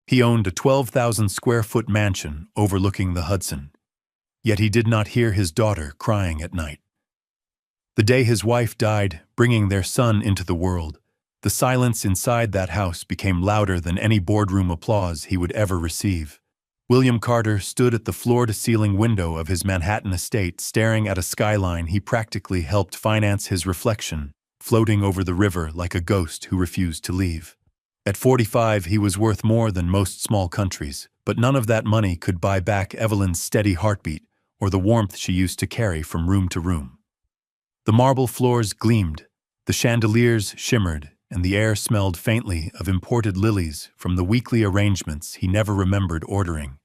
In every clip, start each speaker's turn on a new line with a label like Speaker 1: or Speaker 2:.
Speaker 1: He owned a 12,000-square-foot mansion overlooking the Hudson, yet he did not hear his daughter crying at night. The day his wife died, bringing their son into the world, the silence inside that house became louder than any boardroom applause he would ever receive. William Carter stood at the floor-to-ceiling window of his Manhattan estate, staring at a skyline he practically helped finance his reflection, floating over the river like a ghost who refused to leave. At 45, he was worth more than most small countries, but none of that money could buy back Evelyn's steady heartbeat or the warmth she used to carry from room to room. The marble floors gleamed, the chandeliers shimmered, and the air smelled faintly of imported lilies from the weekly arrangements he never remembered ordering.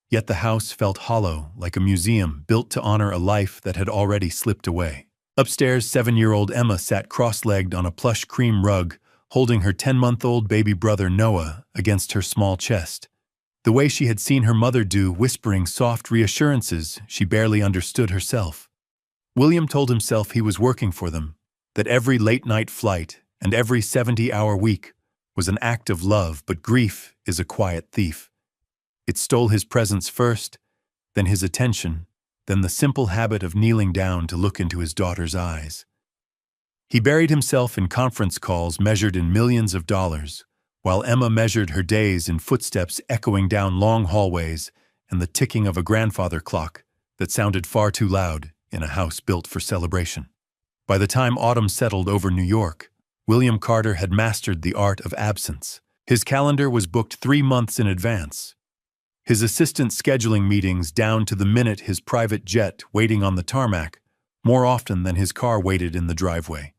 Speaker 1: Yet the house felt hollow, like a museum built to honor a life that had already slipped away. Upstairs, 7-year-old Emma sat cross-legged on a plush cream rug, holding her 10-month-old baby brother Noah against her small chest. The way she had seen her mother do, whispering soft reassurances she barely understood herself. William told himself he was working for them, that every late-night flight and every 70-hour week was an act of love, but grief is a quiet thief. It stole his presence first, then his attention, then the simple habit of kneeling down to look into his daughter's eyes. He buried himself in conference calls measured in millions of dollars, while Emma measured her days in footsteps echoing down long hallways and the ticking of a grandfather clock that sounded far too loud in a house built for celebration. By the time autumn settled over New York, William Carter had mastered the art of absence. His calendar was booked 3 months in advance, his assistant scheduling meetings down to the minute, his private jet waiting on the tarmac more often than his car waited in the driveway.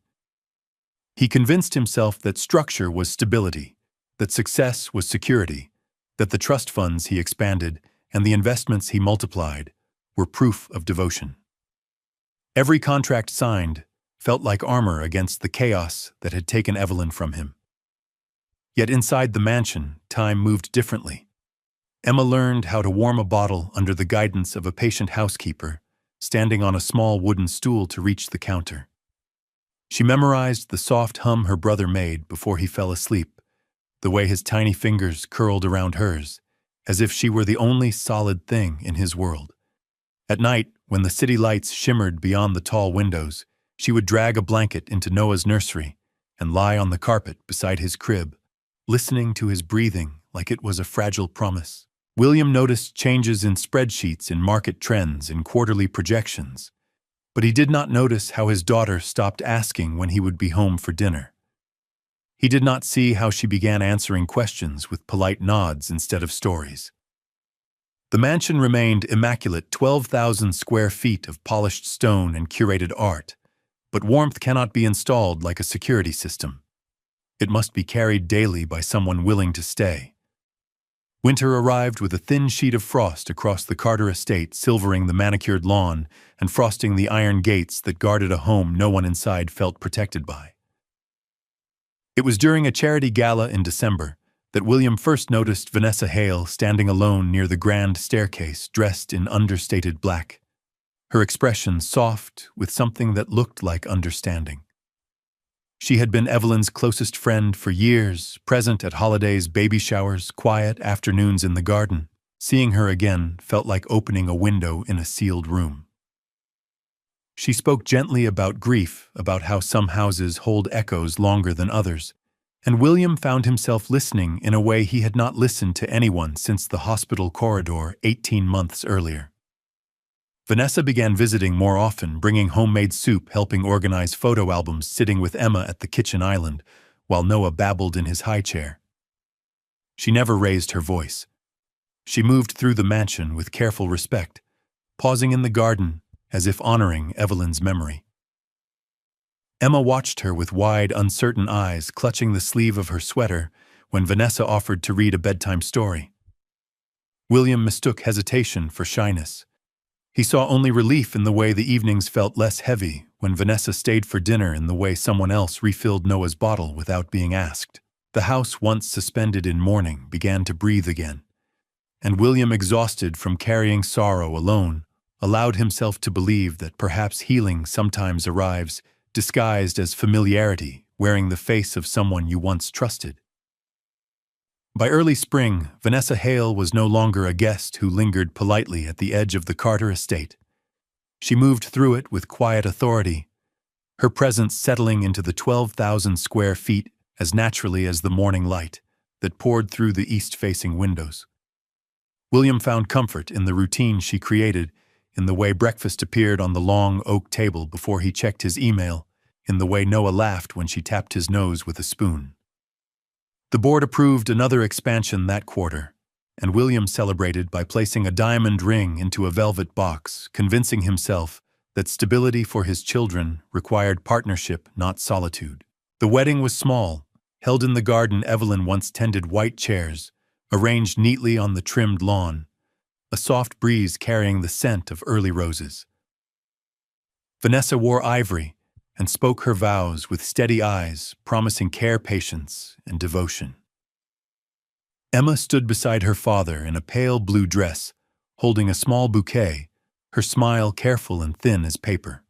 Speaker 1: He convinced himself that structure was stability, that success was security, that the trust funds he expanded and the investments he multiplied were proof of devotion. Every contract signed felt like armor against the chaos that had taken Evelyn from him. Yet inside the mansion, time moved differently. Emma learned how to warm a bottle under the guidance of a patient housekeeper, standing on a small wooden stool to reach the counter. She memorized the soft hum her brother made before he fell asleep, the way his tiny fingers curled around hers, as if she were the only solid thing in his world. At night, when the city lights shimmered beyond the tall windows, she would drag a blanket into Noah's nursery and lie on the carpet beside his crib, listening to his breathing like it was a fragile promise. William noticed changes in spreadsheets, in market trends, in quarterly projections, but he did not notice how his daughter stopped asking when he would be home for dinner. He did not see how she began answering questions with polite nods instead of stories. The mansion remained immaculate, 12,000 square feet of polished stone and curated art, but warmth cannot be installed like a security system. It must be carried daily by someone willing to stay. Winter arrived with a thin sheet of frost across the Carter estate, silvering the manicured lawn and frosting the iron gates that guarded a home no one inside felt protected by. It was during a charity gala in December that William first noticed Vanessa Hale standing alone near the grand staircase, dressed in understated black, her expression soft with something that looked like understanding. She had been Evelyn's closest friend for years, present at holidays, baby showers, quiet afternoons in the garden. Seeing her again felt like opening a window in a sealed room. She spoke gently about grief, about how some houses hold echoes longer than others, and William found himself listening in a way he had not listened to anyone since the hospital corridor 18 months earlier. Vanessa began visiting more often, bringing homemade soup, helping organize photo albums, sitting with Emma at the kitchen island, while Noah babbled in his high chair. She never raised her voice. She moved through the mansion with careful respect, pausing in the garden as if honoring Evelyn's memory. Emma watched her with wide, uncertain eyes, clutching the sleeve of her sweater when Vanessa offered to read a bedtime story. William mistook hesitation for shyness. He saw only relief in the way the evenings felt less heavy when Vanessa stayed for dinner, in the way someone else refilled Noah's bottle without being asked. The house, once suspended in mourning, began to breathe again, and William, exhausted from carrying sorrow alone, allowed himself to believe that perhaps healing sometimes arrives disguised as familiarity, wearing the face of someone you once trusted. By early spring, Vanessa Hale was no longer a guest who lingered politely at the edge of the Carter estate. She moved through it with quiet authority, her presence settling into the 12,000 square feet as naturally as the morning light that poured through the east-facing windows. William found comfort in the routine she created, in the way breakfast appeared on the long oak table before he checked his email, in the way Noah laughed when she tapped his nose with a spoon. The board approved another expansion that quarter, and William celebrated by placing a diamond ring into a velvet box, convincing himself that stability for his children required partnership, not solitude. The wedding was small, held in the garden Evelyn once tended, white chairs, arranged neatly on the trimmed lawn, a soft breeze carrying the scent of early roses. Vanessa wore ivory and spoke her vows with steady eyes, promising care, patience, and devotion. Emma stood beside her father in a pale blue dress, holding a small bouquet, her smile careful and thin as paper.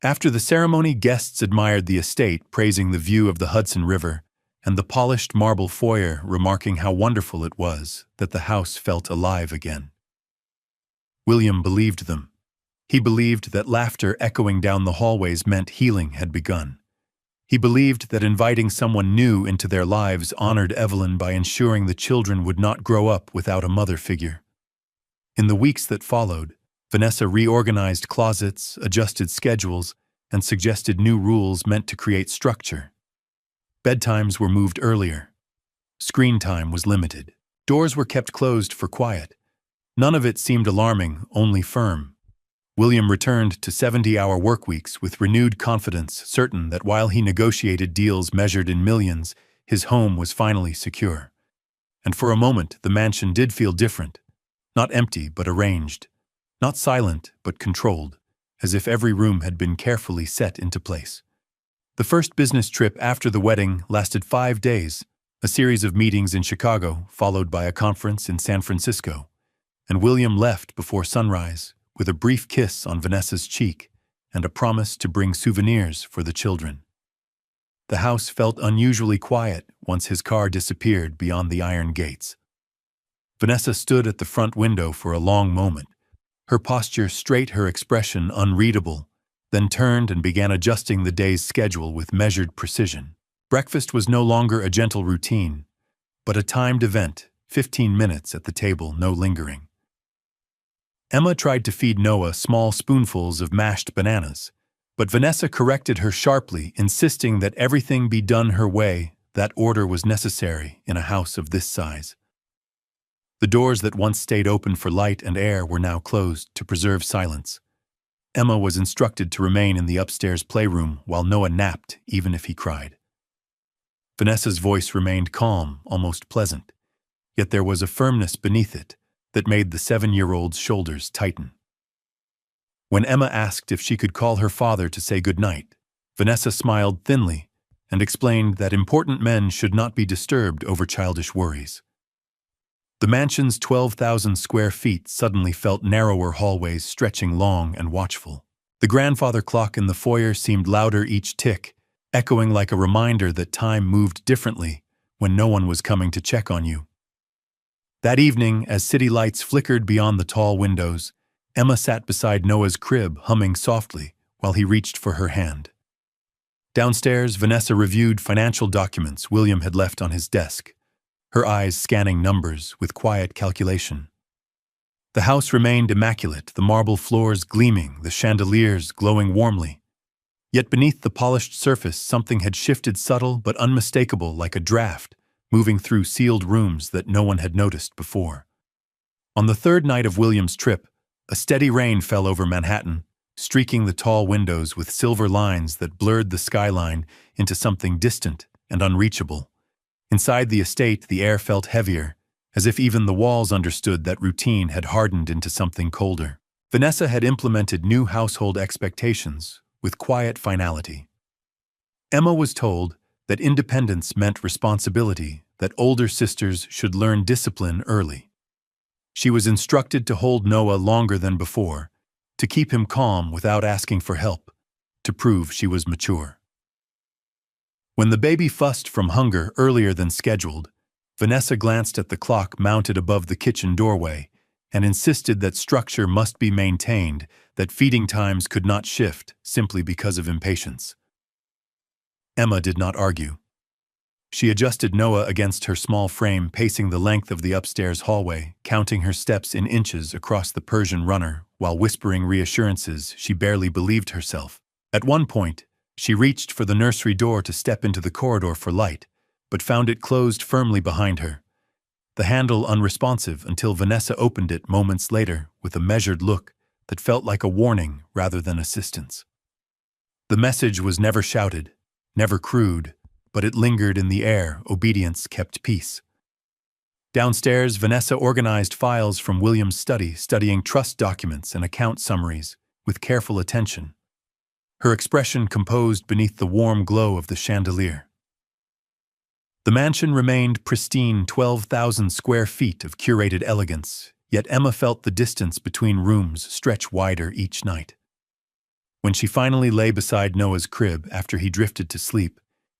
Speaker 1: After the ceremony, guests admired the estate, praising the view of the Hudson River and the polished marble foyer, remarking how wonderful it was that the house felt alive again. William believed them. He believed that laughter echoing down the hallways meant healing had begun. He believed that inviting someone new into their lives honored Evelyn by ensuring the children would not grow up without a mother figure. In the weeks that followed, Vanessa reorganized closets, adjusted schedules, and suggested new rules meant to create structure. Bedtimes were moved earlier. Screen time was limited. Doors were kept closed for quiet. None of it seemed alarming, only firm. William returned to 70-hour workweeks with renewed confidence, certain that while he negotiated deals measured in millions, his home was finally secure. And for a moment, the mansion did feel different. Not empty, but arranged. Not silent, but controlled, as if every room had been carefully set into place. The first business trip after the wedding lasted 5 days, a series of meetings in Chicago, followed by a conference in San Francisco, and William left before sunrise, with a brief kiss on Vanessa's cheek and a promise to bring souvenirs for the children. The house felt unusually quiet once his car disappeared beyond the iron gates. Vanessa stood at the front window for a long moment, her posture straight, her expression unreadable, then turned and began adjusting the day's schedule with measured precision. Breakfast was no longer a gentle routine, but a timed event, 15 minutes at the table, no lingering. Emma tried to feed Noah small spoonfuls of mashed bananas, but Vanessa corrected her sharply, insisting that everything be done her way. That order was necessary in a house of this size. The doors that once stayed open for light and air were now closed to preserve silence. Emma was instructed to remain in the upstairs playroom while Noah napped, even if he cried. Vanessa's voice remained calm, almost pleasant, yet there was a firmness beneath it that made the 7-year-old's shoulders tighten. When Emma asked if she could call her father to say goodnight, Vanessa smiled thinly and explained that important men should not be disturbed over childish worries. The mansion's 12,000 square feet suddenly felt narrower hallways stretching long and watchful. The grandfather clock in the foyer seemed louder each tick, echoing like a reminder that time moved differently when no one was coming to check on you. That evening, as city lights flickered beyond the tall windows, Emma sat beside Noah's crib, humming softly while he reached for her hand. Downstairs, Vanessa reviewed financial documents William had left on his desk, her eyes scanning numbers with quiet calculation. The house remained immaculate, the marble floors gleaming, the chandeliers glowing warmly. Yet beneath the polished surface, something had shifted, subtle but unmistakable, like a draft, moving through sealed rooms that no one had noticed before. On the third night of William's trip, a steady rain fell over Manhattan, streaking the tall windows with silver lines that blurred the skyline into something distant and unreachable. Inside the estate, the air felt heavier, as if even the walls understood that routine had hardened into something colder. Vanessa had implemented new household expectations with quiet finality. Emma was told that independence meant responsibility, that older sisters should learn discipline early. She was instructed to hold Noah longer than before, to keep him calm without asking for help, to prove she was mature. When the baby fussed from hunger earlier than scheduled, Vanessa glanced at the clock mounted above the kitchen doorway and insisted that structure must be maintained, that feeding times could not shift simply because of impatience. Emma did not argue. She adjusted Noah against her small frame, pacing the length of the upstairs hallway, counting her steps in inches across the Persian runner, while whispering reassurances she barely believed herself. At one point, she reached for the nursery door to step into the corridor for light, but found it closed firmly behind her, the handle unresponsive until Vanessa opened it moments later with a measured look that felt like a warning rather than assistance. The message was never shouted, never crude, but it lingered in the air. Obedience kept peace. Downstairs, Vanessa organized files from William's study, studying trust documents and account summaries with careful attention, her expression composed beneath the warm glow of the chandelier. The mansion remained pristine, 12,000 square feet of curated elegance, yet Emma felt the distance between rooms stretch wider each night. When she finally lay beside Noah's crib after he drifted to sleep,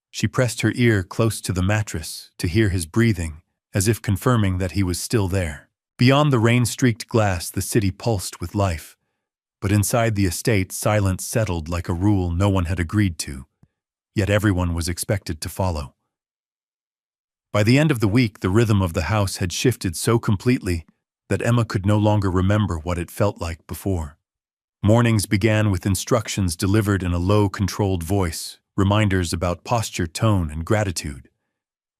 Speaker 1: she pressed her ear close to the mattress to hear his breathing, as if confirming that he was still there. Beyond the rain-streaked glass, the city pulsed with life, but inside the estate, silence settled like a rule no one had agreed to, yet everyone was expected to follow. By the end of the week, the rhythm of the house had shifted so completely that Emma could no longer remember what it felt like before. Mornings began with instructions delivered in a low, controlled voice, reminders about posture, tone, and gratitude.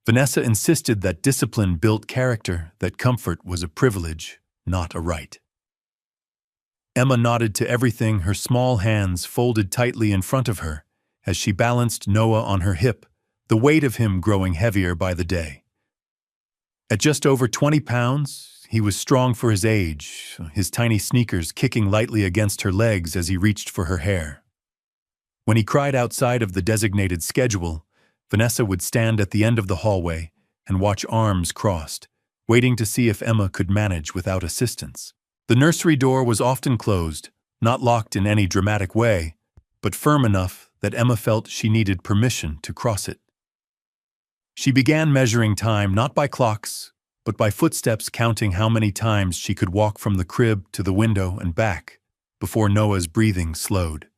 Speaker 1: Vanessa insisted that discipline built character, that comfort was a privilege, not a right. Emma nodded to everything, her small hands folded tightly in front of her as she balanced Noah on her hip, the weight of him growing heavier by the day. At just over 20 pounds, he was strong for his age, his tiny sneakers kicking lightly against her legs as he reached for her hair. When he cried outside of the designated schedule, Vanessa would stand at the end of the hallway and watch, arms crossed, waiting to see if Emma could manage without assistance. The nursery door was often closed, not locked in any dramatic way, but firm enough that Emma felt she needed permission to cross it. She began measuring time not by clocks, but by footsteps, counting how many times she could walk from the crib to the window and back before Noah's breathing slowed.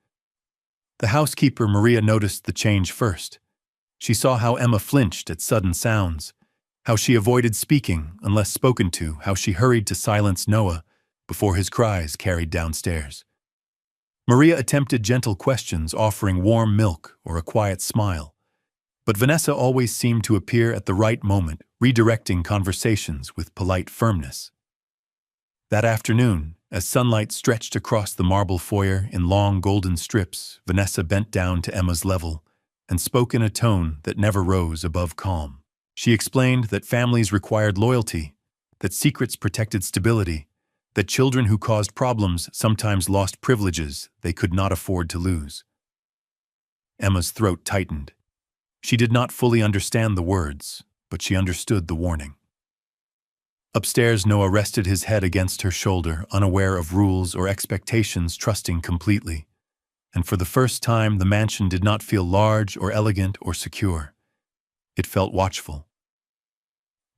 Speaker 1: The housekeeper, Maria, noticed the change first. She saw how Emma flinched at sudden sounds, how she avoided speaking unless spoken to, how she hurried to silence Noah before his cries carried downstairs. Maria attempted gentle questions, offering warm milk or a quiet smile, but Vanessa always seemed to appear at the right moment, redirecting conversations with polite firmness. That afternoon, as sunlight stretched across the marble foyer in long golden strips, Vanessa bent down to Emma's level and spoke in a tone that never rose above calm. She explained that families required loyalty, that secrets protected stability, that children who caused problems sometimes lost privileges they could not afford to lose. Emma's throat tightened. She did not fully understand the words, but she understood the warning. Upstairs, Noah rested his head against her shoulder, unaware of rules or expectations, trusting completely. And for the first time, the mansion did not feel large or elegant or secure. It felt watchful.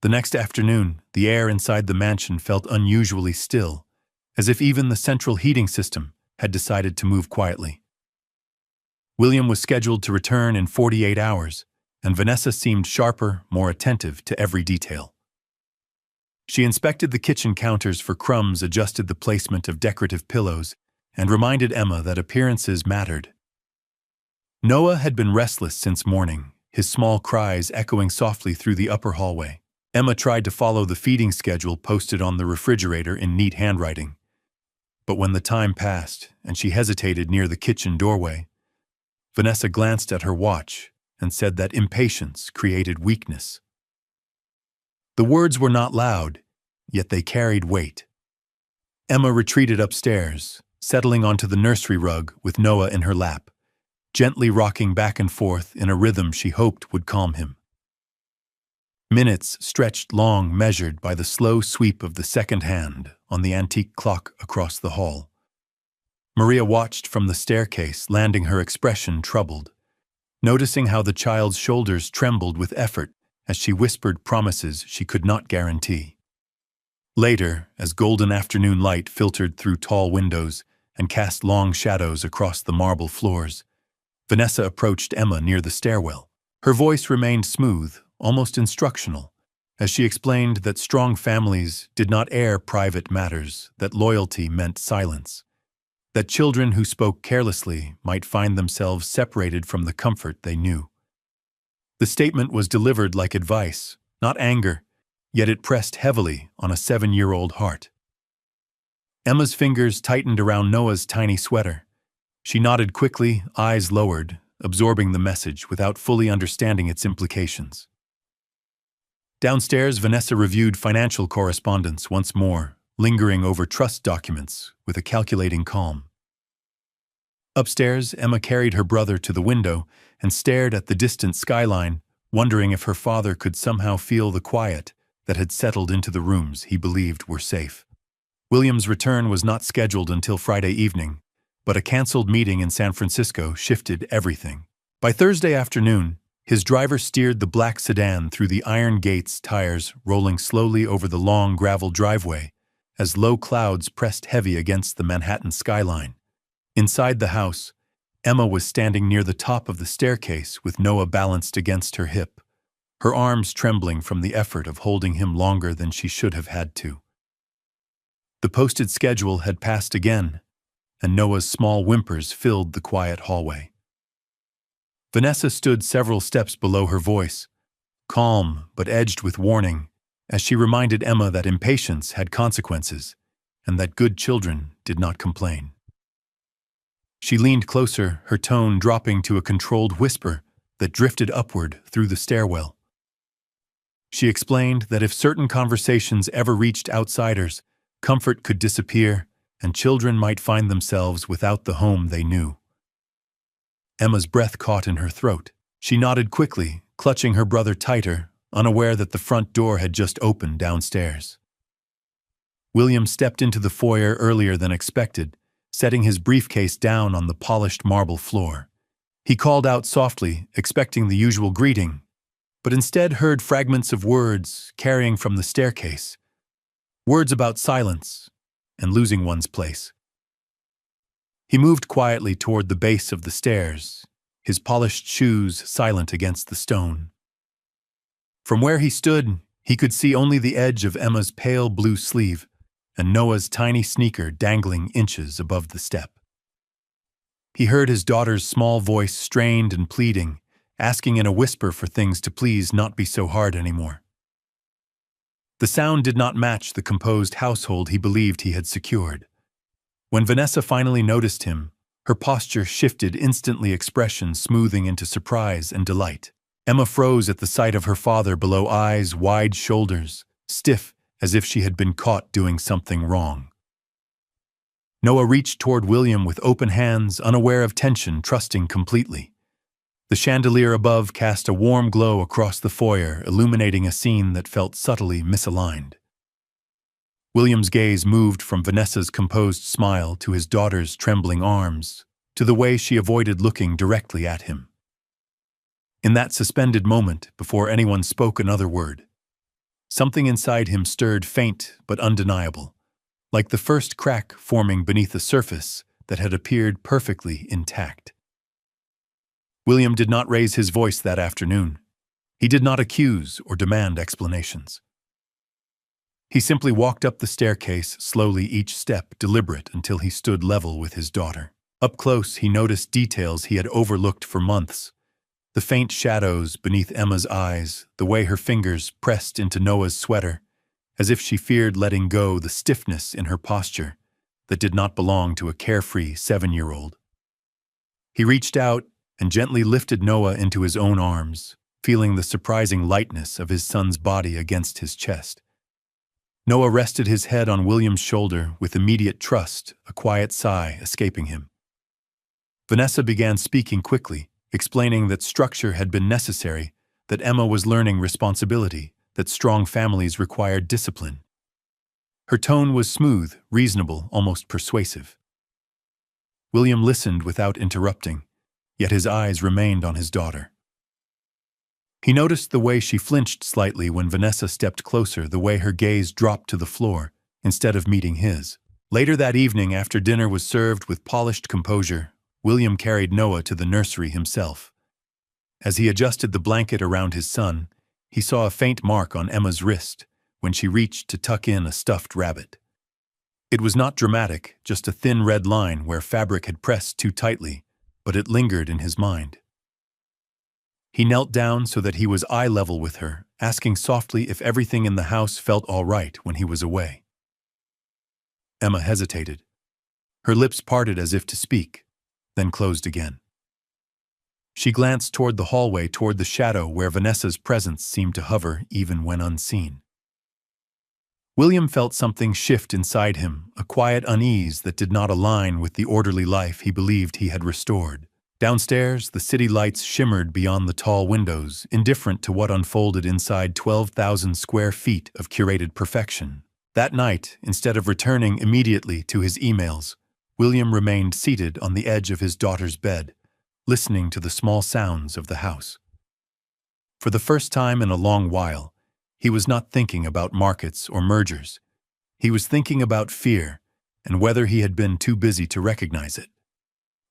Speaker 1: The next afternoon, the air inside the mansion felt unusually still, as if even the central heating system had decided to move quietly. William was scheduled to return in 48 hours, and Vanessa seemed sharper, more attentive to every detail. She inspected the kitchen counters for crumbs, adjusted the placement of decorative pillows, and reminded Emma that appearances mattered. Noah had been restless since morning, his small cries echoing softly through the upper hallway. Emma tried to follow the feeding schedule posted on the refrigerator in neat handwriting. But when the time passed and she hesitated near the kitchen doorway, Vanessa glanced at her watch and said that impatience created weakness. The words were not loud, yet they carried weight. Emma retreated upstairs, settling onto the nursery rug with Noah in her lap, gently rocking back and forth in a rhythm she hoped would calm him. Minutes stretched long, measured by the slow sweep of the second hand on the antique clock across the hall. Maria watched from the staircase, landing her expression troubled, noticing how the child's shoulders trembled with effort as she whispered promises she could not guarantee. Later, as golden afternoon light filtered through tall windows and cast long shadows across the marble floors, Vanessa approached Emma near the stairwell. Her voice remained smooth, almost instructional, as she explained that strong families did not air private matters, that loyalty meant silence, that children who spoke carelessly might find themselves separated from the comfort they knew. The statement was delivered like advice, not anger, yet it pressed heavily on a 7-year-old heart. Emma's fingers tightened around Noah's tiny sweater. She nodded quickly, eyes lowered, absorbing the message without fully understanding its implications. Downstairs, Vanessa reviewed financial correspondence once more, lingering over trust documents with a calculating calm. Upstairs, Emma carried her brother to the window and stared at the distant skyline, wondering if her father could somehow feel the quiet that had settled into the rooms he believed were safe. William's return was not scheduled until Friday evening, but a canceled meeting in San Francisco shifted everything. By Thursday afternoon, his driver steered the black sedan through the iron gates, tires rolling slowly over the long gravel driveway as low clouds pressed heavy against the Manhattan skyline. Inside the house, Emma was standing near the top of the staircase with Noah balanced against her hip, her arms trembling from the effort of holding him longer than she should have had to. The posted schedule had passed again, and Noah's small whimpers filled the quiet hallway. Vanessa stood several steps below her voice, calm but edged with warning, as she reminded Emma that impatience had consequences and that good children did not complain. She leaned closer, her tone dropping to a controlled whisper that drifted upward through the stairwell. She explained that if certain conversations ever reached outsiders, comfort could disappear and children might find themselves without the home they knew. Emma's breath caught in her throat. She nodded quickly, clutching her brother tighter, unaware that the front door had just opened downstairs. William stepped into the foyer earlier than expected, setting his briefcase down on the polished marble floor. He called out softly, expecting the usual greeting, but instead heard fragments of words carrying from the staircase. Words about silence and losing one's place. He moved quietly toward the base of the stairs, his polished shoes silent against the stone. From where he stood, he could see only the edge of Emma's pale blue sleeve and Noah's tiny sneaker dangling inches above the step. He heard his daughter's small voice strained and pleading, asking in a whisper for things to please not be so hard anymore. The sound did not match the composed household he believed he had secured. When Vanessa finally noticed him, her posture shifted instantly, expression smoothing into surprise and delight. Emma froze at the sight of her father below, eyes wide, shoulders stiff as if she had been caught doing something wrong. Noah reached toward William with open hands, unaware of tension, trusting completely. The chandelier above cast a warm glow across the foyer, illuminating a scene that felt subtly misaligned. William's gaze moved from Vanessa's composed smile to his daughter's trembling arms, to the way she avoided looking directly at him. In that suspended moment, before anyone spoke another word, something inside him stirred, faint but undeniable, like the first crack forming beneath a surface that had appeared perfectly intact. William did not raise his voice that afternoon. He did not accuse or demand explanations. He simply walked up the staircase, slowly, each step deliberate, until he stood level with his daughter. Up close, he noticed details he had overlooked for months. The faint shadows beneath Emma's eyes, the way her fingers pressed into Noah's sweater, as if she feared letting go, the stiffness in her posture that did not belong to a carefree 7-year-old. He reached out and gently lifted Noah into his own arms, feeling the surprising lightness of his son's body against his chest. Noah rested his head on William's shoulder with immediate trust, a quiet sigh escaping him. Vanessa began speaking quickly, explaining that structure had been necessary, that Emma was learning responsibility, that strong families required discipline. Her tone was smooth, reasonable, almost persuasive. William listened without interrupting, yet his eyes remained on his daughter. He noticed the way she flinched slightly when Vanessa stepped closer, the way her gaze dropped to the floor instead of meeting his. Later that evening, after dinner was served with polished composure, William carried Noah to the nursery himself. As he adjusted the blanket around his son, he saw a faint mark on Emma's wrist when she reached to tuck in a stuffed rabbit. It was not dramatic, just a thin red line where fabric had pressed too tightly, but it lingered in his mind. He knelt down so that he was eye level with her, asking softly if everything in the house felt all right when he was away. Emma hesitated. Her lips parted as if to speak, then closed again. She glanced toward the hallway, toward the shadow where Vanessa's presence seemed to hover even when unseen. William felt something shift inside him, a quiet unease that did not align with the orderly life he believed he had restored. Downstairs, the city lights shimmered beyond the tall windows, indifferent to what unfolded inside 12,000 square feet of curated perfection. That night, instead of returning immediately to his emails, William remained seated on the edge of his daughter's bed, listening to the small sounds of the house. For the first time in a long while, he was not thinking about markets or mergers. He was thinking about fear and whether he had been too busy to recognize it.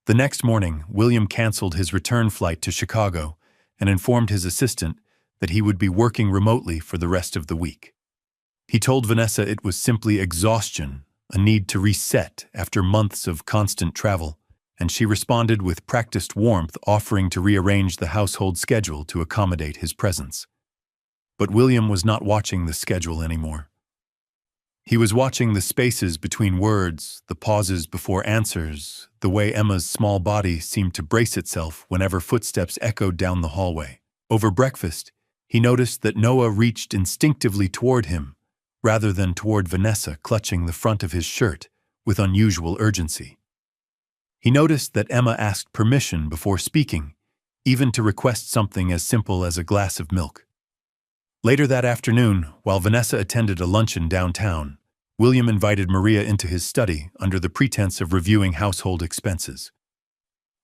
Speaker 1: The next morning, William canceled his return flight to Chicago and informed his assistant that he would be working remotely for the rest of the week. He told Vanessa it was simply exhaustion, a need to reset after months of constant travel, and she responded with practiced warmth, offering to rearrange the household schedule to accommodate his presence. But William was not watching the schedule anymore. He was watching the spaces between words, the pauses before answers, the way Emma's small body seemed to brace itself whenever footsteps echoed down the hallway. Over breakfast, he noticed that Noah reached instinctively toward him, rather than toward Vanessa, clutching the front of his shirt with unusual urgency. He noticed that Emma asked permission before speaking, even to request something as simple as a glass of milk. Later that afternoon, while Vanessa attended a luncheon downtown, William invited Maria into his study under the pretense of reviewing household expenses.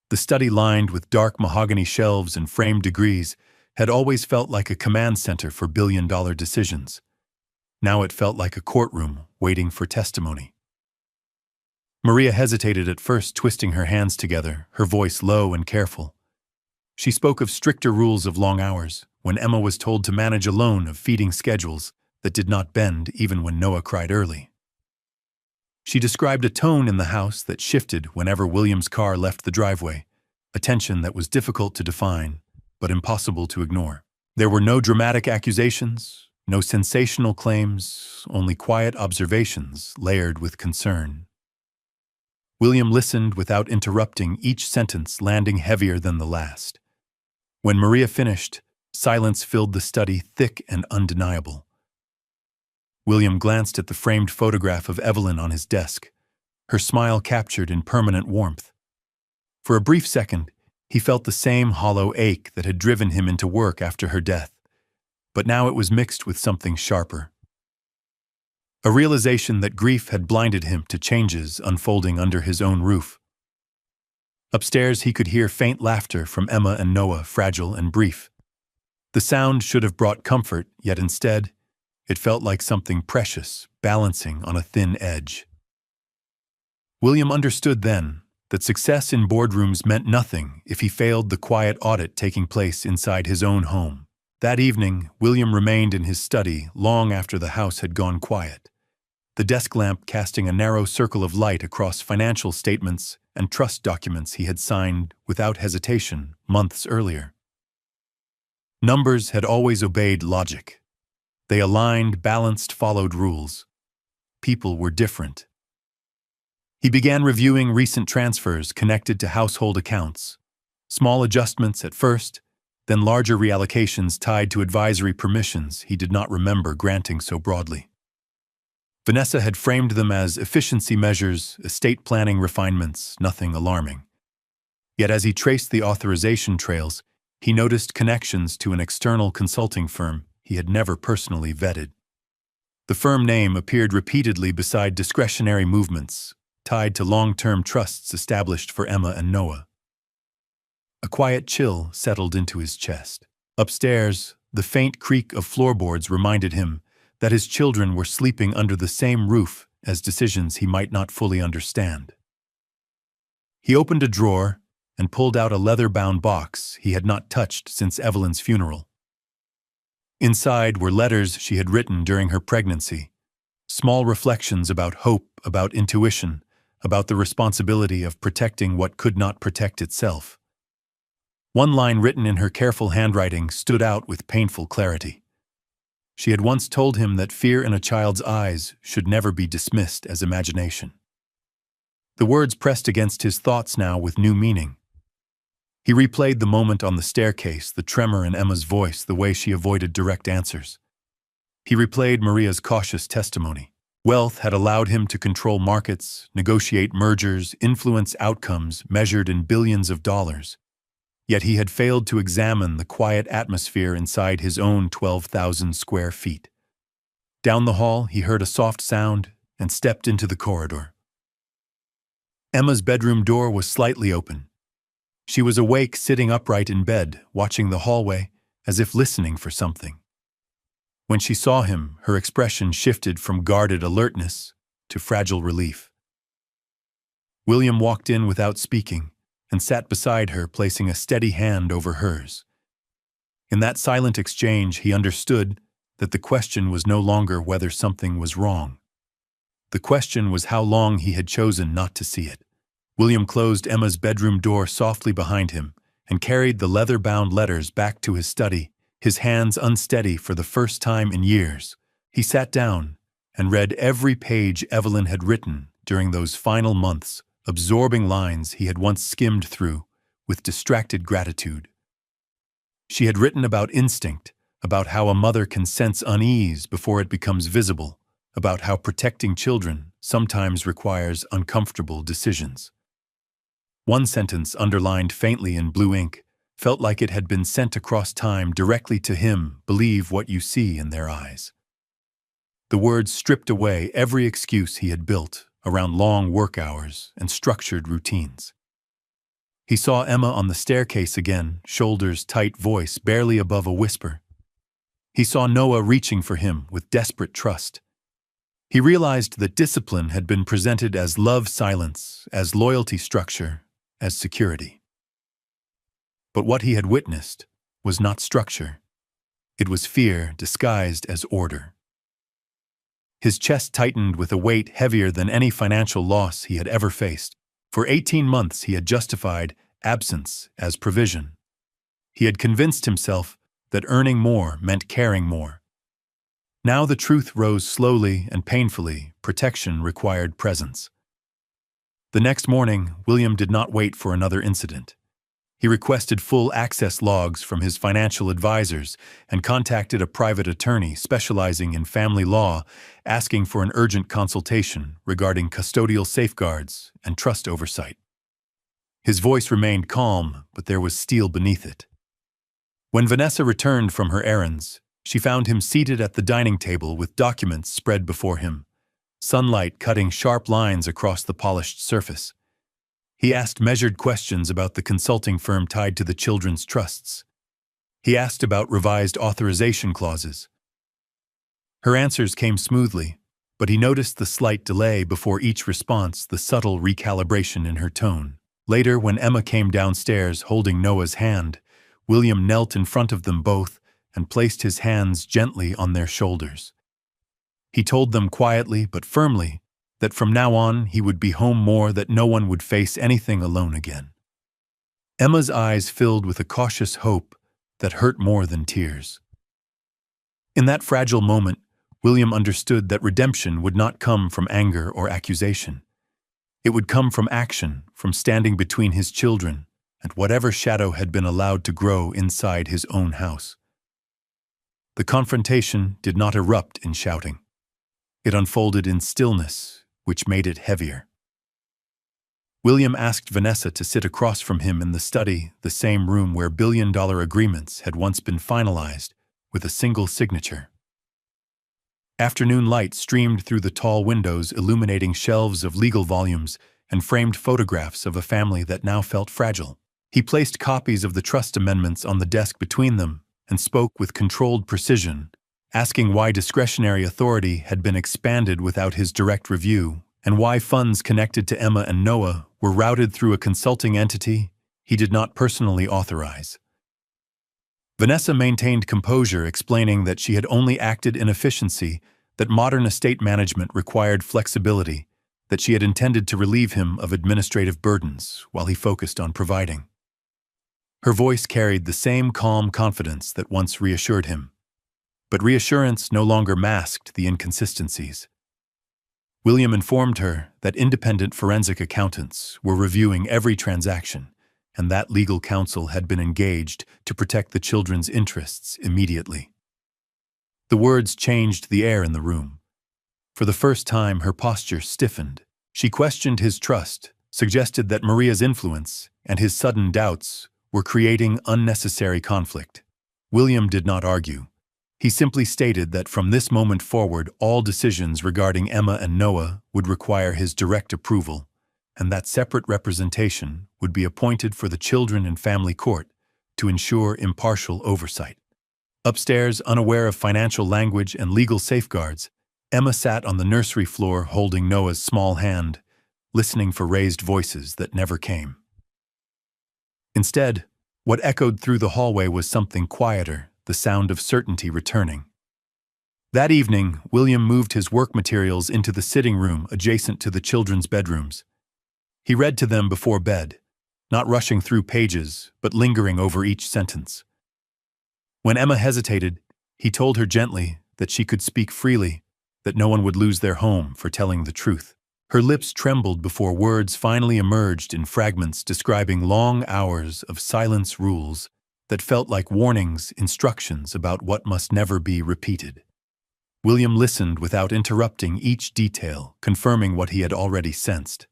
Speaker 1: The study, lined with dark mahogany shelves and framed degrees, had always felt like a command center for billion-dollar decisions. Now it felt like a courtroom waiting for testimony. Maria hesitated at first, twisting her hands together, her voice low and careful. She spoke of stricter rules of long hours, when Emma was told to manage alone, of feeding schedules that did not bend even when Noah cried early. She described a tone in the house that shifted whenever William's car left the driveway, a tension that was difficult to define, but impossible to ignore. There were no dramatic accusations, no sensational claims, only quiet observations layered with concern. William listened without interrupting, each sentence landing heavier than the last. When Maria finished, silence filled the study, thick and undeniable. William glanced at the framed photograph of Evelyn on his desk, her smile captured in permanent warmth. For a brief second, he felt the same hollow ache that had driven him into work after her death, but now it was mixed with something sharper. A realization that grief had blinded him to changes unfolding under his own roof. Upstairs, he could hear faint laughter from Emma and Noah, fragile and brief. The sound should have brought comfort, yet instead, it felt like something precious, balancing on a thin edge. William understood then that success in boardrooms meant nothing if he failed the quiet audit taking place inside his own home. That evening, William remained in his study long after the house had gone quiet, the desk lamp casting a narrow circle of light across financial statements and trust documents he had signed without hesitation months earlier. Numbers had always obeyed logic. They aligned, balanced, followed rules. People were different. He began reviewing recent transfers connected to household accounts, small adjustments at first, then larger reallocations tied to advisory permissions he did not remember granting so broadly. Vanessa had framed them as efficiency measures, estate planning refinements, nothing alarming. Yet as he traced the authorization trails, he noticed connections to an external consulting firm he had never personally vetted. The firm name appeared repeatedly beside discretionary movements, tied to long-term trusts established for Emma and Noah. A quiet chill settled into his chest. Upstairs, the faint creak of floorboards reminded him that his children were sleeping under the same roof as decisions he might not fully understand. He opened a drawer and pulled out a leather-bound box he had not touched since Evelyn's funeral. Inside were letters she had written during her pregnancy, small reflections about hope, about intuition, about the responsibility of protecting what could not protect itself. One line written in her careful handwriting stood out with painful clarity. She had once told him that fear in a child's eyes should never be dismissed as imagination. The words pressed against his thoughts now with new meaning. He replayed the moment on the staircase, the tremor in Emma's voice, the way she avoided direct answers. He replayed Maria's cautious testimony. Wealth had allowed him to control markets, negotiate mergers, influence outcomes measured in billions of dollars. Yet he had failed to examine the quiet atmosphere inside his own 12,000 square feet. Down the hall, he heard a soft sound and stepped into the corridor. Emma's bedroom door was slightly open. She was awake, sitting upright in bed, watching the hallway, as if listening for something. When she saw him, her expression shifted from guarded alertness to fragile relief. William walked in without speaking and sat beside her, placing a steady hand over hers. In that silent exchange, he understood that the question was no longer whether something was wrong. The question was how long he had chosen not to see it. William closed Emma's bedroom door softly behind him and carried the leather-bound letters back to his study, his hands unsteady for the first time in years. He sat down and read every page Evelyn had written during those final months, absorbing lines he had once skimmed through with distracted gratitude. She had written about instinct, about how a mother can sense unease before it becomes visible, about how protecting children sometimes requires uncomfortable decisions. One sentence, underlined faintly in blue ink, felt like it had been sent across time directly to him: believe what you see in their eyes. The words stripped away every excuse he had built around long work hours and structured routines. He saw Emma on the staircase again, shoulders tight, voice barely above a whisper. He saw Noah reaching for him with desperate trust. He realized that discipline had been presented as love silence, as loyalty structure, as security. But what he had witnessed was not structure. It was fear disguised as order. His chest tightened with a weight heavier than any financial loss he had ever faced. For 18 months he had justified absence as provision. He had convinced himself that earning more meant caring more. Now the truth rose slowly and painfully: protection required presence. The next morning, William did not wait for another incident. He requested full access logs from his financial advisors and contacted a private attorney specializing in family law, asking for an urgent consultation regarding custodial safeguards and trust oversight. His voice remained calm, but there was steel beneath it. When Vanessa returned from her errands, she found him seated at the dining table with documents spread before him, sunlight cutting sharp lines across the polished surface. He asked measured questions about the consulting firm tied to the children's trusts. He asked about revised authorization clauses. Her answers came smoothly, but he noticed the slight delay before each response, the subtle recalibration in her tone. Later, when Emma came downstairs holding Noah's hand, William knelt in front of them both and placed his hands gently on their shoulders. He told them quietly but firmly that from now on he would be home more, that no one would face anything alone again. Emma's eyes filled with a cautious hope that hurt more than tears. In that fragile moment, William understood that redemption would not come from anger or accusation. It would come from action, from standing between his children and whatever shadow had been allowed to grow inside his own house. The confrontation did not erupt in shouting. It unfolded in stillness, which made it heavier. William asked Vanessa to sit across from him in the study, the same room where billion-dollar agreements had once been finalized with a single signature. Afternoon light streamed through the tall windows, illuminating shelves of legal volumes and framed photographs of a family that now felt fragile. He placed copies of the trust amendments on the desk between them and spoke with controlled precision, asking why discretionary authority had been expanded without his direct review, and why funds connected to Emma and Noah were routed through a consulting entity he did not personally authorize. Vanessa maintained composure, explaining that she had only acted in efficiency, that modern estate management required flexibility, that she had intended to relieve him of administrative burdens while he focused on providing. Her voice carried the same calm confidence that once reassured him. But reassurance no longer masked the inconsistencies. William informed her that independent forensic accountants were reviewing every transaction, and that legal counsel had been engaged to protect the children's interests immediately. The words changed the air in the room. For the first time, her posture stiffened. She questioned his trust, suggested that Maria's influence and his sudden doubts were creating unnecessary conflict. William did not argue. He simply stated that from this moment forward, all decisions regarding Emma and Noah would require his direct approval, and that separate representation would be appointed for the Children and Family Court to ensure impartial oversight. Upstairs, unaware of financial language and legal safeguards, Emma sat on the nursery floor holding Noah's small hand, listening for raised voices that never came. Instead, what echoed through the hallway was something quieter, the sound of certainty returning. That evening, William moved his work materials into the sitting room adjacent to the children's bedrooms. He read to them before bed, not rushing through pages, but lingering over each sentence. When Emma hesitated, he told her gently that she could speak freely, that no one would lose their home for telling the truth. Her lips trembled before words finally emerged in fragments describing long hours of silence rules that felt like warnings, instructions about what must never be repeated. William listened without interrupting each detail, confirming what he had already sensed.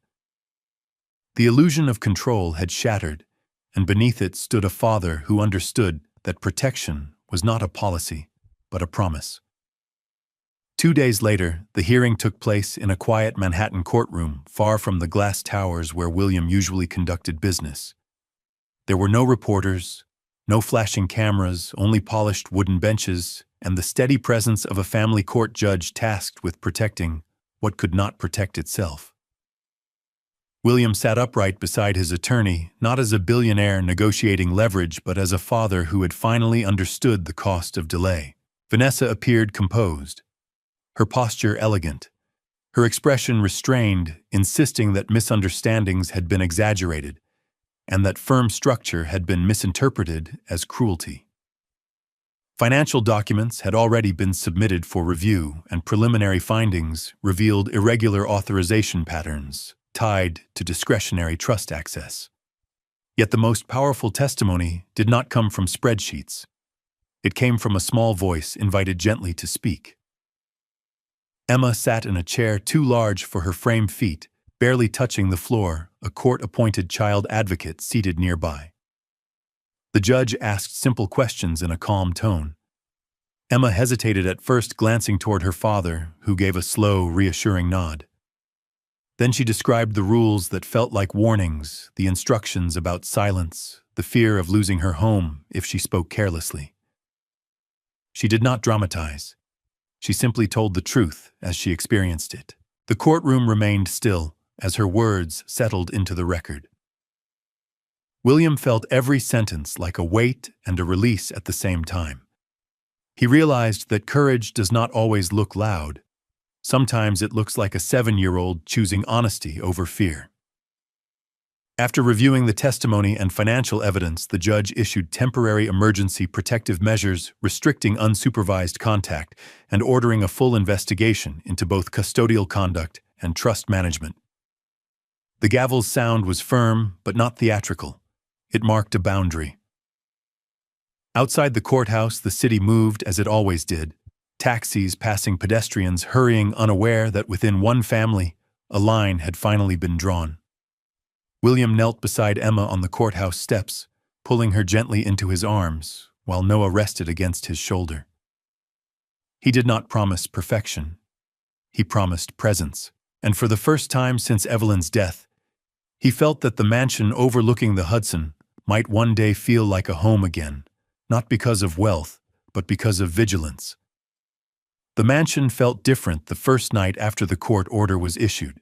Speaker 1: The illusion of control had shattered, and beneath it stood a father who understood that protection was not a policy, but a promise. 2 days later, the hearing took place in a quiet Manhattan courtroom far from the glass towers where William usually conducted business. There were no reporters, no flashing cameras, only polished wooden benches, and the steady presence of a family court judge tasked with protecting what could not protect itself. William sat upright beside his attorney, not as a billionaire negotiating leverage, but as a father who had finally understood the cost of delay. Vanessa appeared composed, her posture elegant, her expression restrained, insisting that misunderstandings had been exaggerated, and that firm structure had been misinterpreted as cruelty. Financial documents had already been submitted for review, and preliminary findings revealed irregular authorization patterns tied to discretionary trust access. Yet the most powerful testimony did not come from spreadsheets. It came from a small voice invited gently to speak. Emma sat in a chair too large for her framed feet, barely touching the floor, a court-appointed child advocate seated nearby. The judge asked simple questions in a calm tone. Emma hesitated at first, glancing toward her father, who gave a slow, reassuring nod. Then she described the rules that felt like warnings, the instructions about silence, the fear of losing her home if she spoke carelessly. She did not dramatize. She simply told the truth as she experienced it. The courtroom remained still as her words settled into the record. William felt every sentence like a weight and a release at the same time. He realized that courage does not always look loud. Sometimes it looks like a 7-year-old choosing honesty over fear. After reviewing the testimony and financial evidence, the judge issued temporary emergency protective measures restricting unsupervised contact and ordering a full investigation into both custodial conduct and trust management. The gavel's sound was firm but not theatrical. It marked a boundary. Outside the courthouse, the city moved as it always did, taxis passing pedestrians hurrying, unaware that within one family, a line had finally been drawn. William knelt beside Emma on the courthouse steps, pulling her gently into his arms, while Noah rested against his shoulder. He did not promise perfection. He promised presence, and for the first time since Evelyn's death, he felt that the mansion overlooking the Hudson might one day feel like a home again, not because of wealth, but because of vigilance. The mansion felt different the first night after the court order was issued.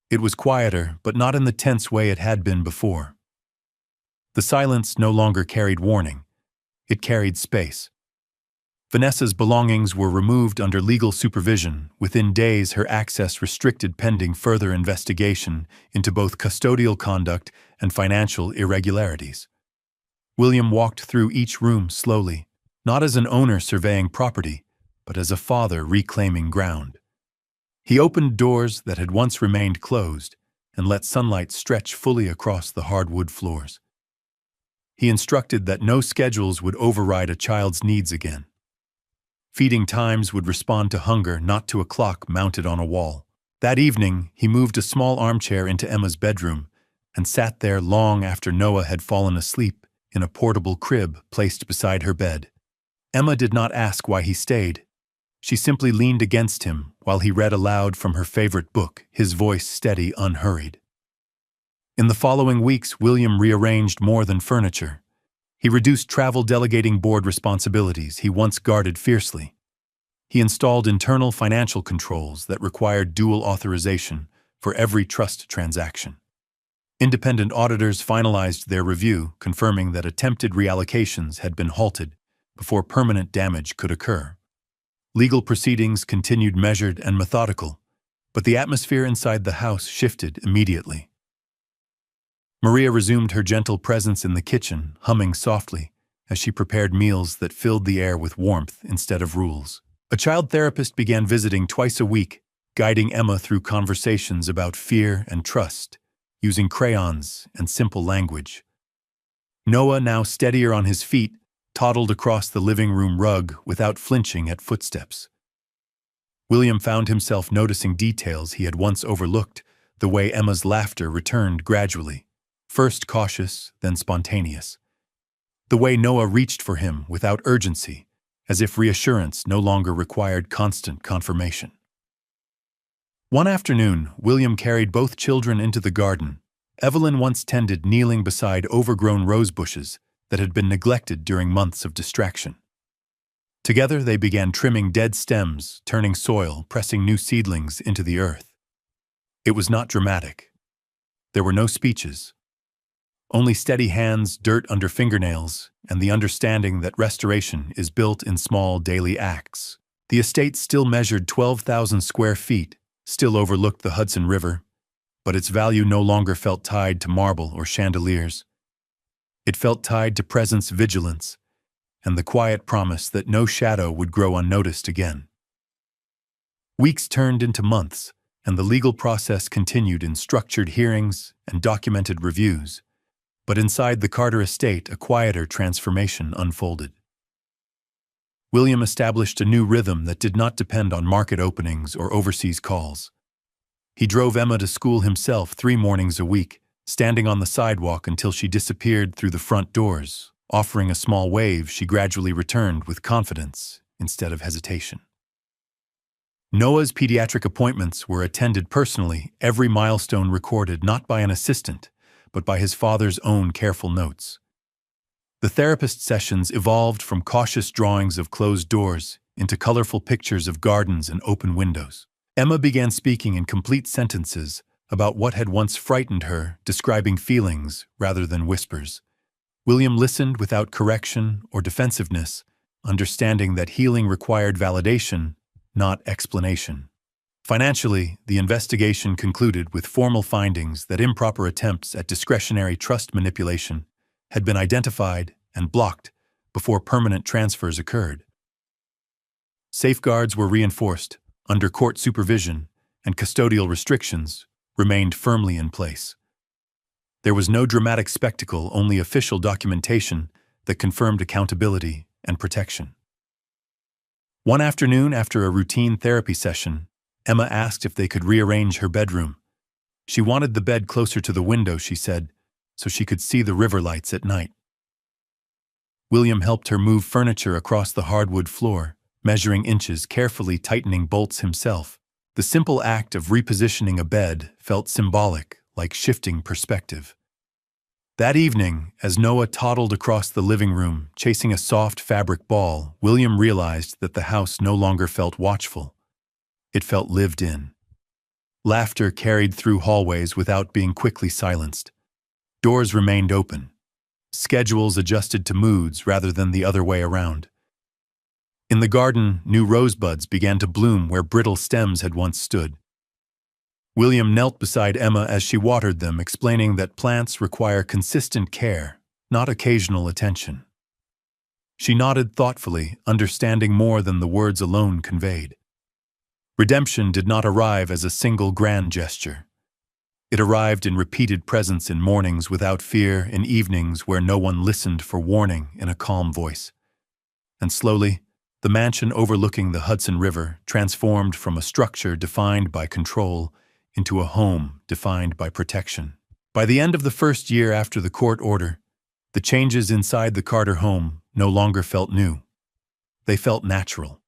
Speaker 1: It was quieter, but not in the tense way it had been before. The silence no longer carried warning. It carried space. Vanessa's belongings were removed under legal supervision. Within days, her access restricted pending further investigation into both custodial conduct and financial irregularities. William walked through each room slowly, not as an owner surveying property, but as a father reclaiming ground. He opened doors that had once remained closed and let sunlight stretch fully across the hardwood floors. He instructed that no schedules would override a child's needs again. Feeding times would respond to hunger, not to a clock mounted on a wall. That evening, he moved a small armchair into Emma's bedroom and sat there long after Noah had fallen asleep in a portable crib placed beside her bed. Emma did not ask why he stayed. She simply leaned against him while he read aloud from her favorite book, his voice steady, unhurried. In the following weeks, William rearranged more than furniture. He reduced travel delegating board responsibilities he once guarded fiercely. He installed internal financial controls that required dual authorization for every trust transaction. Independent auditors finalized their review, confirming that attempted reallocations had been halted before permanent damage could occur. Legal proceedings continued measured and methodical, but the atmosphere inside the house shifted immediately. Maria resumed her gentle presence in the kitchen, humming softly as she prepared meals that filled the air with warmth instead of rules. A child therapist began visiting twice a week, guiding Emma through conversations about fear and trust, using crayons and simple language. Noah, now steadier on his feet, toddled across the living room rug without flinching at footsteps. William found himself noticing details he had once overlooked, the way Emma's laughter returned gradually, first cautious, then spontaneous. The way Noah reached for him without urgency, as if reassurance no longer required constant confirmation. One afternoon, William carried both children into the garden. Evelyn once tended kneeling beside overgrown rose bushes that had been neglected during months of distraction. Together they began trimming dead stems, turning soil, pressing new seedlings into the earth. It was not dramatic. There were no speeches. Only steady hands, dirt under fingernails, and the understanding that restoration is built in small daily acts. The estate still measured 12,000 square feet, still overlooked the Hudson River, but its value no longer felt tied to marble or chandeliers. It felt tied to presence, vigilance, and the quiet promise that no shadow would grow unnoticed again. Weeks turned into months, and the legal process continued in structured hearings and documented reviews. But inside the Carter estate, a quieter transformation unfolded. William established a new rhythm that did not depend on market openings or overseas calls. He drove Emma to school himself 3 mornings a week, standing on the sidewalk until she disappeared through the front doors. Offering a small wave, she gradually returned with confidence instead of hesitation. Noah's pediatric appointments were attended personally, every milestone recorded not by an assistant, but by his father's own careful notes. The therapist sessions evolved from cautious drawings of closed doors into colorful pictures of gardens and open windows. Emma began speaking in complete sentences about what had once frightened her, describing feelings rather than whispers. William listened without correction or defensiveness, understanding that healing required validation, not explanation. Financially, the investigation concluded with formal findings that improper attempts at discretionary trust manipulation had been identified and blocked before permanent transfers occurred. Safeguards were reinforced under court supervision, and custodial restrictions remained firmly in place. There was no dramatic spectacle, only official documentation that confirmed accountability and protection. One afternoon, after a routine therapy session, Emma asked if they could rearrange her bedroom. She wanted the bed closer to the window, she said, so she could see the river lights at night. William helped her move furniture across the hardwood floor, measuring inches, carefully tightening bolts himself. The simple act of repositioning a bed felt symbolic, like shifting perspective. That evening, as Noah toddled across the living room, chasing a soft fabric ball, William realized that the house no longer felt watchful. It felt lived in. Laughter carried through hallways without being quickly silenced. Doors remained open. Schedules adjusted to moods rather than the other way around. In the garden, new rosebuds began to bloom where brittle stems had once stood. William knelt beside Emma as she watered them, explaining that plants require consistent care, not occasional attention. She nodded thoughtfully, understanding more than the words alone conveyed. Redemption did not arrive as a single grand gesture. It arrived in repeated presence in mornings without fear, in evenings where no one listened for warning in a calm voice. And slowly, the mansion overlooking the Hudson River transformed from a structure defined by control into a home defined by protection. By the end of the first year after the court order, the changes inside the Carter home no longer felt new. They felt natural.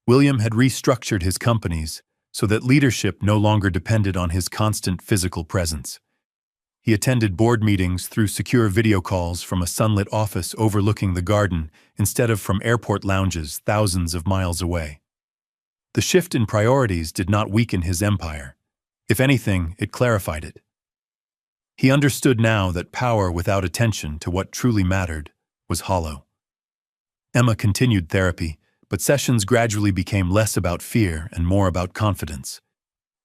Speaker 1: William had restructured his companies so that leadership no longer depended on his constant physical presence. He attended board meetings through secure video calls from a sunlit office overlooking the garden instead of from airport lounges thousands of miles away. The shift in priorities did not weaken his empire. If anything, it clarified it. He understood now that power without attention to what truly mattered was hollow. Emma continued therapy, but sessions gradually became less about fear and more about confidence.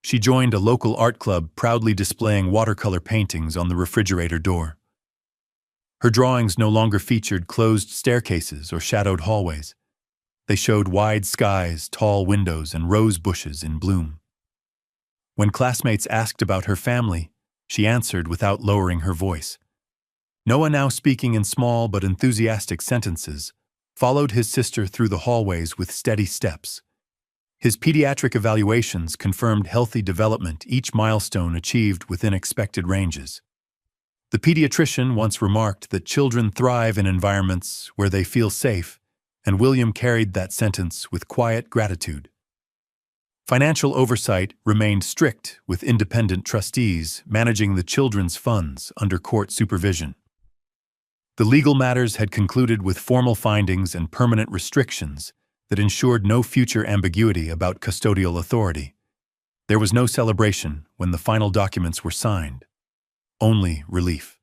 Speaker 1: She joined a local art club, proudly displaying watercolor paintings on the refrigerator door. Her drawings no longer featured closed staircases or shadowed hallways. They showed wide skies, tall windows, and rose bushes in bloom. When classmates asked about her family, she answered without lowering her voice. Noah, now speaking in small but enthusiastic sentences, followed his sister through the hallways with steady steps. His pediatric evaluations confirmed healthy development, each milestone achieved within expected ranges. The pediatrician once remarked that children thrive in environments where they feel safe, and William carried that sentence with quiet gratitude. Financial oversight remained strict, with independent trustees managing the children's funds under court supervision. The legal matters had concluded with formal findings and permanent restrictions that ensured no future ambiguity about custodial authority. There was no celebration when the final documents were signed, only relief.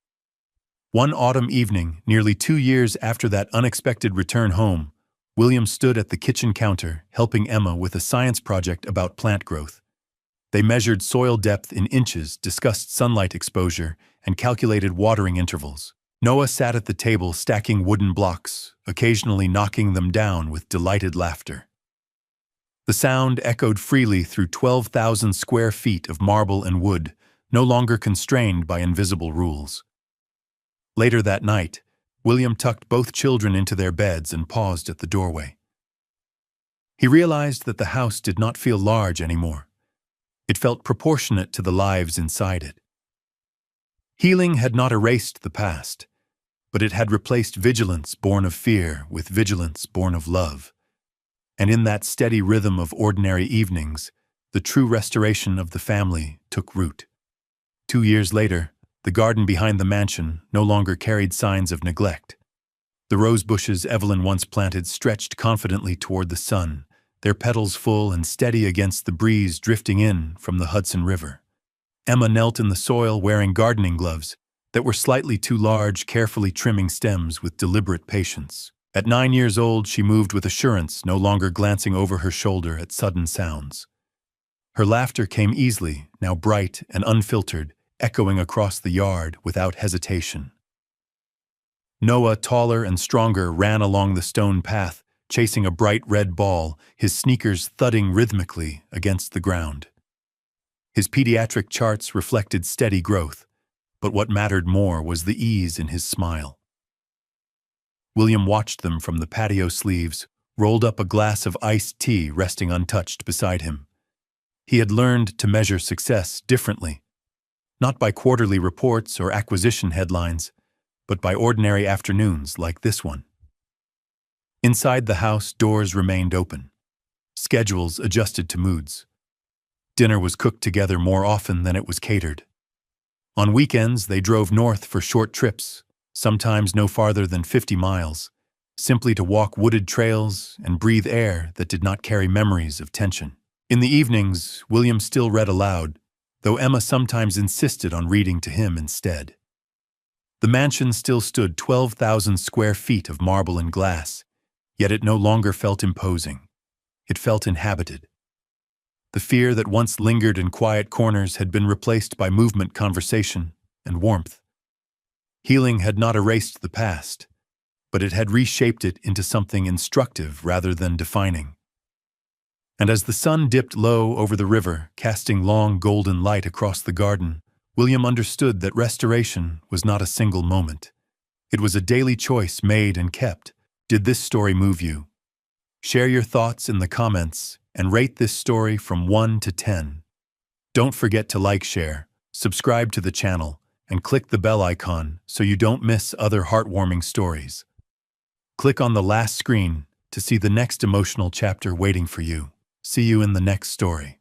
Speaker 1: One autumn evening, nearly 2 years after that unexpected return home, William stood at the kitchen counter helping Emma with a science project about plant growth. They measured soil depth in inches, discussed sunlight exposure, and calculated watering intervals. Noah sat at the table stacking wooden blocks, occasionally knocking them down with delighted laughter. The sound echoed freely through 12,000 square feet of marble and wood, no longer constrained by invisible rules. Later that night, William tucked both children into their beds and paused at the doorway. He realized that the house did not feel large anymore. It felt proportionate to the lives inside it. Healing had not erased the past, but it had replaced vigilance born of fear with vigilance born of love. And in that steady rhythm of ordinary evenings, the true restoration of the family took root. 2 years later, the garden behind the mansion no longer carried signs of neglect. The rose bushes Evelyn once planted stretched confidently toward the sun, their petals full and steady against the breeze drifting in from the Hudson River. Emma knelt in the soil wearing gardening gloves that were slightly too large, carefully trimming stems with deliberate patience. At 9 years old, she moved with assurance, no longer glancing over her shoulder at sudden sounds. Her laughter came easily, now bright and unfiltered, echoing across the yard without hesitation. Noah, taller and stronger, ran along the stone path, chasing a bright red ball, his sneakers thudding rhythmically against the ground. His pediatric charts reflected steady growth, but what mattered more was the ease in his smile. William watched them from the patio sleeves, rolled up a glass of iced tea resting untouched beside him. He had learned to measure success differently, not by quarterly reports or acquisition headlines, but by ordinary afternoons like this one. Inside the house, doors remained open. Schedules adjusted to moods. Dinner was cooked together more often than it was catered. On weekends, they drove north for short trips, sometimes no farther than 50 miles, simply to walk wooded trails and breathe air that did not carry memories of tension. In the evenings, William still read aloud, though Emma sometimes insisted on reading to him instead. The mansion still stood 12,000 square feet of marble and glass, yet it no longer felt imposing. It felt inhabited. The fear that once lingered in quiet corners had been replaced by movement, conversation, and warmth. Healing had not erased the past, but it had reshaped it into something instructive rather than defining. And as the sun dipped low over the river, casting long golden light across the garden, William understood that restoration was not a single moment. It was a daily choice made and kept. Did this story move you? Share your thoughts in the comments and rate this story from 1 to 10. Don't forget to like, share, subscribe to the channel, and click the bell icon so you don't miss other heartwarming stories. Click on the last screen to see the next emotional chapter waiting for you. See you in the next story.